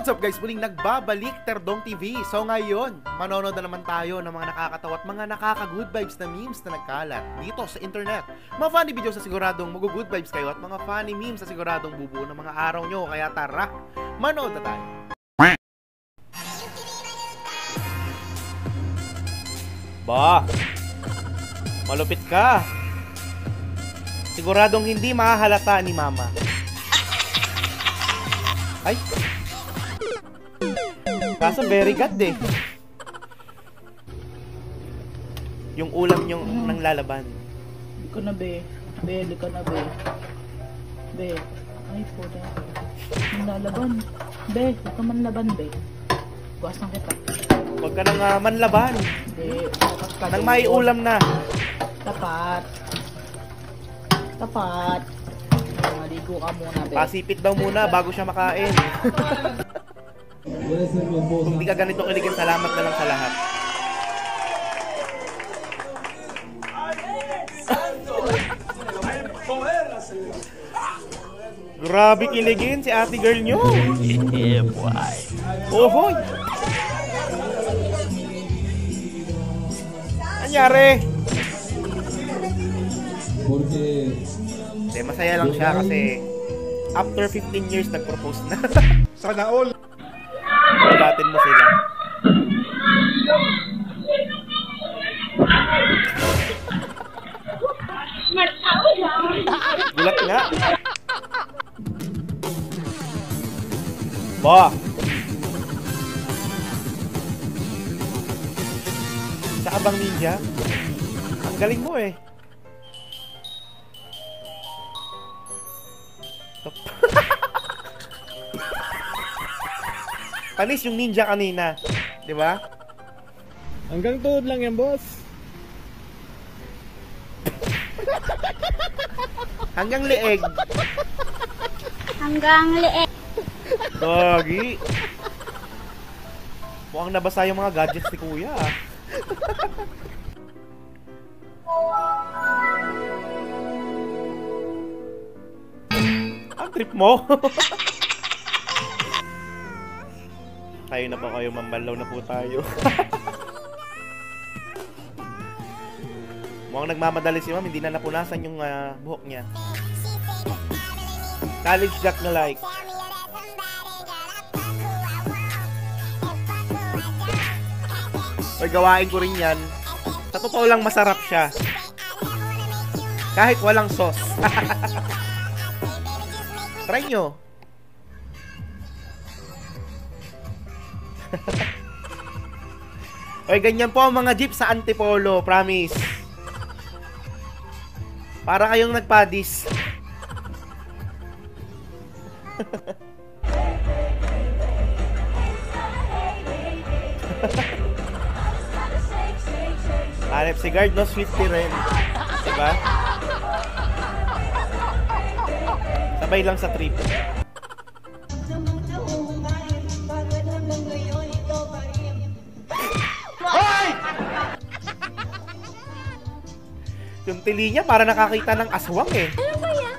What's up guys? Muling nagbabalik Terdong TV. So ngayon, manonood na naman tayo ng mga nakakatawa at mga nakaka-good vibes na memes na nagkalat dito sa internet. Mga funny videos na siguradong mag-good vibes kayo at mga funny memes na siguradong bubuo ng mga araw nyo. Kaya tara, manood na tayo. Bah, malupit ka. Siguradong hindi mahahalata ni mama. Ay, kaso very good eh. Yung ulam yung nang lalaban. Hindi ko na be. Hindi ko na be. Be. Ay po na. Nang lalaban. Be, huwag ka manlaban be. Buwasan kita. Huwag ka nang manlaban. Be, nang may ulam na. Tapat. Tapat. Maligo ka muna be. Pasipit daw muna bago siya makain. Kung di ka ganito kiligin, salamat na lang sa lahat. Grabe kiligin si ate girl nyo. Ohoy. Anyari? Hindi, masaya lang siya kasi after 15 years nag-propose na. Sana all. Pagatin mo sila. Gulat nga. Ba. Sa abang ninja. Ang galing mo eh. Panis yung ninja kanina, di ba? Hanggang tuhod lang yan, boss. Hanggang leeg. Hanggang leeg. Doggy. Mukhang nabasa yung mga gadgets ni kuya. Ang trip mo. Tayo na pa kayo, mamalaw na po tayo. Mukhang nagmamadali si ma'am, hindi na napunasan yung buhok niya. College Jack na like. Or gawain ko rin yan. Sa totoo lang masarap siya. Kahit walang sauce. Try nyo. Oy, ganyan po ang mga jeep sa Antipolo, promise. Para kayong nagpadis. Hanep si guard, no? Sweetie rin. Diba? Sabay lang sa trip. Yung tili niya para nakakita ng aswang eh. Ano ba yan?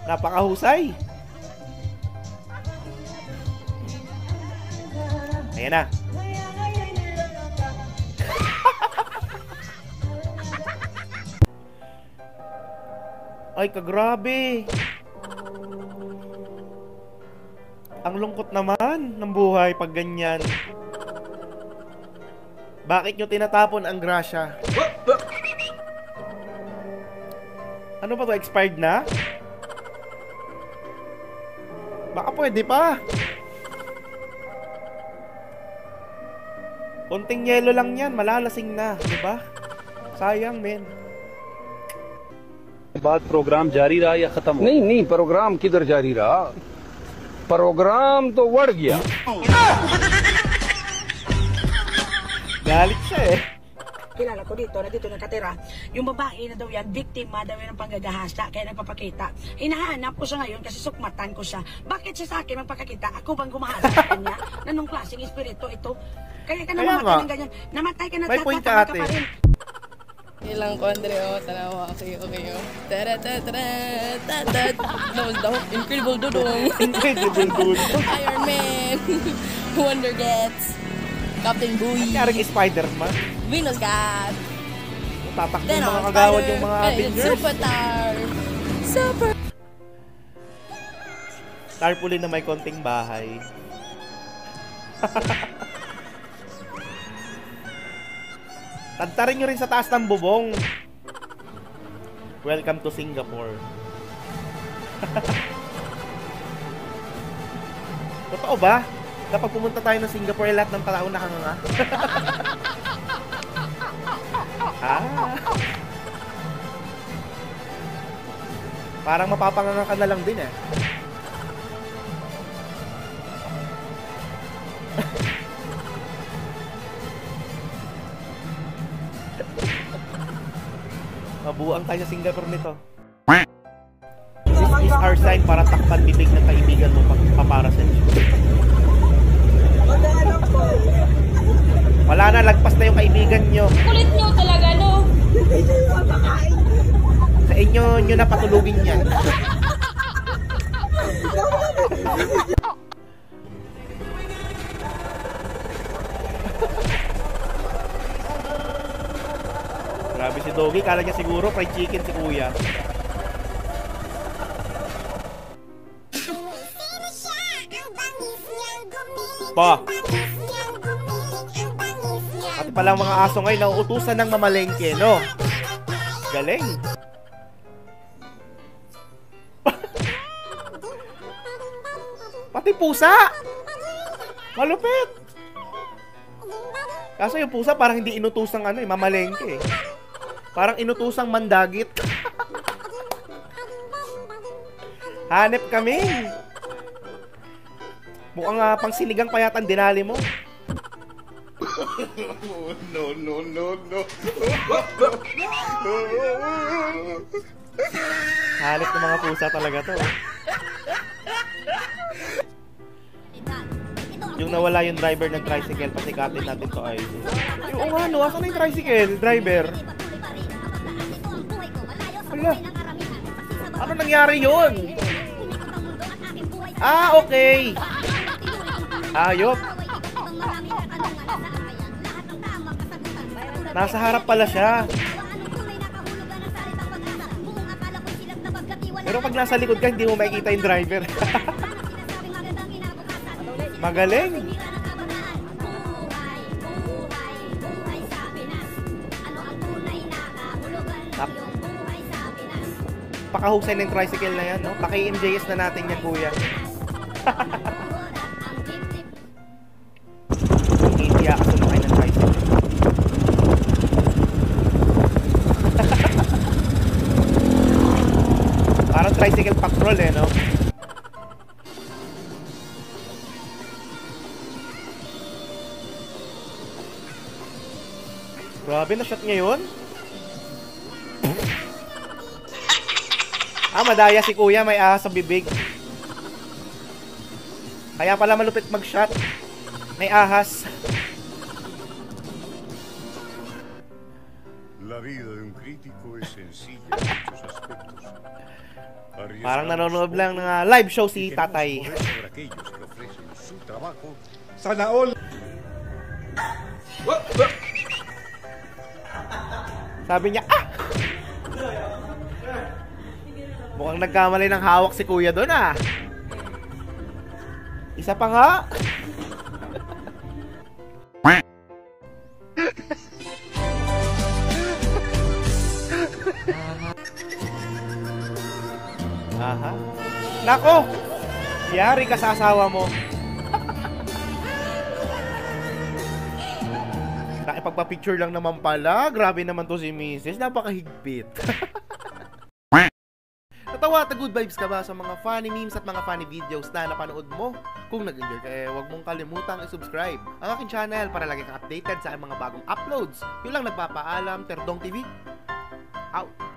Napakahusay. Ayan na. Ay, kagrabe. Ang lungkot naman ng buhay pag ganyan. Bakit nyo tinatapon ang grasya? Ano ba to? Expired na? Baka pwede pa. Konting yelo lang yan, malalasing na, diba? Sayang, men. बाद प्रोग्राम जारी रहा या खत्म हो? नहीं प्रोग्राम किधर जारी रहा, प्रोग्राम तो बढ़ गया. Galit siya eh. kilala ko dito, na dito nakatira. Yung babae na daw yan, biktima daw yan ng panggagahasa, kaya nagpapakita. Hinahanap ko siya ngayon kasi sukmatan ko siya. Bakit siya sa akin magpakita? Ako bang gumahasa sa kanya? Nanong klaseng espiritu ito? Kaya ka Kaya namatay nga. ng ganyan. Namatay ka na, May point ka, tatama ka ate. pa rin. Ilang kondre o tanawa kayo. Tara tara tara tatat. Incredible Dudong. Incredible dude. Iron Man. Wonder Gets. Captain Bowie. Kaya rin Spider-Man. Venus God. Tatakbo Then yung mga on kagawad Spider. yung mga Avengers. Super Tar. Super. Tarpaulin na may konting bahay. Tantarin nyo rin sa taas ng bubong. Welcome to Singapore. Totoo ba? Kapag pumunta tayo ng Singapore, lahat ng tao nakanganga. Ah. Parang mapapanganga ka na lang din eh. Mabuang tayo sa Singapore nito. This is our sign para takpan bibig ng kaibigan mo pagpapara sa inyo. Wala na, lagpas na yung kaibigan nyo. Kulit nyo talaga, no? Sa inyo nyo na patulugin yan. Grabe si Doggy, kala niya siguro fried chicken si Kuya. Pa! Pati pala mga aso ngayon nauutusan ng mamalengke, no? Galing! Pati pusa! Malupit! Kaso yung pusa parang hindi inutusang mamalengke eh. Parang inutusang mandagit. Hanep kami! Mukhang pang sinigang payatan dinali mo. Hanep ng mga pusa talaga to. Yung nawala yung driver ng tricycle, pasikatin natin to ay. Oo nga no, asan na yung tricycle driver? Wala. Ano nangyari yun? Ah, okay. Ayop. Nasa harap pala siya. Pero pag nasa likod ka, hindi mo makikita yung driver. Magaling. Pakahusay ng tricycle na yan, no? Paki-MJS na natin yan, kuya. Hindi ako sumakay ng tricycle. Parang tricycle patrol eh, no? Grabe, na-shot niya yun. Madaya si kuya, may ahas sa bibig. Kaya pala malupit mag-shot. May ahas. La vida de un crítico es sencilla en muchos aspectos. Parang nanonood lang ng live show si tatay. Sana all. Sabi niya, ah! Mukhang nagkamali ng hawak si kuya doon ah. Isa pa nga. Aha. Nako! Yari ka sa asawa mo. Nakipagpa-picture lang naman pala. Grabe naman to si Mrs. Napakahigpit. Natawa Tawa at good vibes ka ba sa mga funny memes at mga funny videos na napanood mo? Kung nag-enjoy ka, huwag mong kalimutang i-subscribe ang aking channel para lagi kang updated sa aking mga bagong uploads. Yun lang nagpapaalam, Terdong TV. Out!